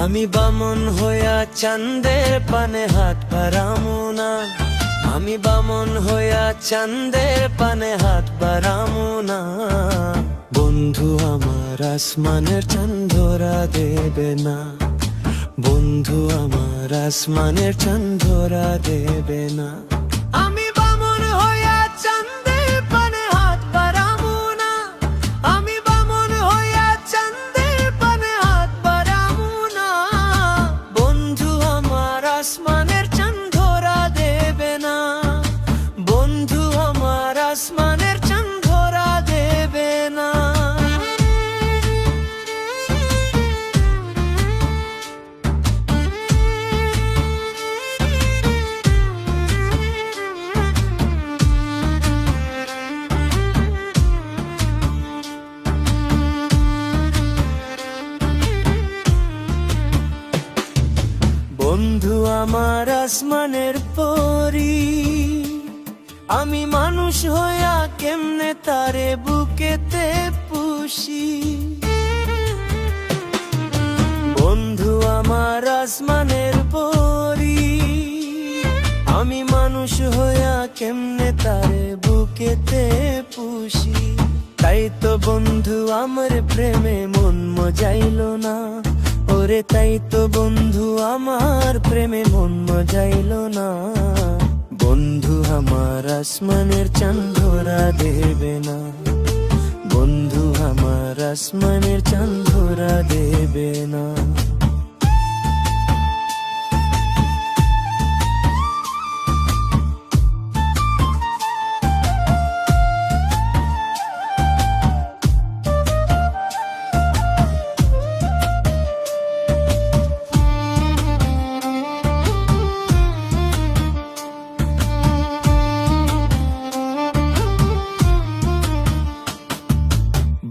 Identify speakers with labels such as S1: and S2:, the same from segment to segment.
S1: আমি বামন হইয়া চাঁদের পানে হাত বাড়ামু না। আমি বামন হইয়া চাঁদের পানে হাত বাড়ামু না। বন্ধু আমার আসমানের চাঁদ ধরা দেবে না। বন্ধু আমার আসমানের চাঁদ ধরা দেবে না। আমি বামন হইয়া চাঁদের পানে হাত বাড়ামু না। আমি বামন হইয়া চাঁদের পানে হাত বাড়ামু না। বন্ধু আমার আসমানের চাঁদ ধরা দেবে না। বন্ধু আমার আসমানের চাঁদ ধরা দেবে না। বন্ধু আমার আসমানের পরি, আমি মানুষ হইয়া কেমনে তারে বুকেতে পুষি। বন্ধু আমার আসমানের পরি, আমি মানুষ হইয়া কেমনে তারে বুকেতে পুষি। তাই তো বন্ধু আমার প্রেমে মন মজাইল না। ওরে তাই তো বন্ধু আমার প্রেমে মন মজাইল না। বন্ধু আমার আসমানের চাঁদ ধরা দেবে না। বন্ধু আমার আসমানের চাঁদ ধরা দেবে না।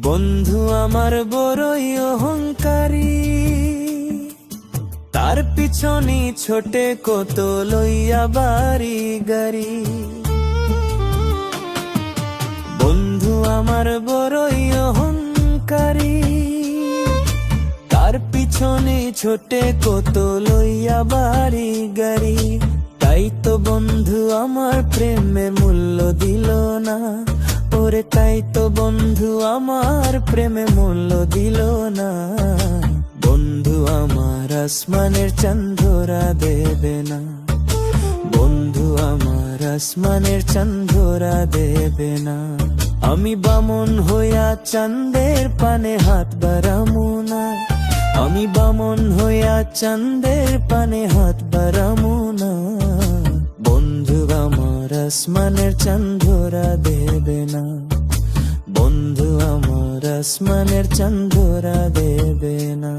S1: বন্ধু আমার বড়ই অহংকারী, তার পিছনে ছোটে কত লইয়া বাড়ি গাড়ি। বন্ধু আমার বড়ই অহংকারী, তার পিছনে ছোটে কত লইয়া বাড়ি গাড়ি। তাই তো বন্ধু আমার প্রেমের মূল্য দিল না। ওরে তাই তো বন্ধু আমার প্রেমে মূল্য দিল না। বন্ধু আমার আসমানের চাঁদ ধরা দেবে না। বন্ধু আমার আসমানের চাঁদ ধরা দেবে না। আমি বামন হইয়া চাঁদের পানে হাত বাড়ামু না। আমি বামন হইয়া চাঁদের পানে হাত বাড়ামু না। বন্ধু আমার আসমানের চাঁদ ধরা দেবে না। বন্ধু আমার আসমানের চাঁদ ধরা দেবে না।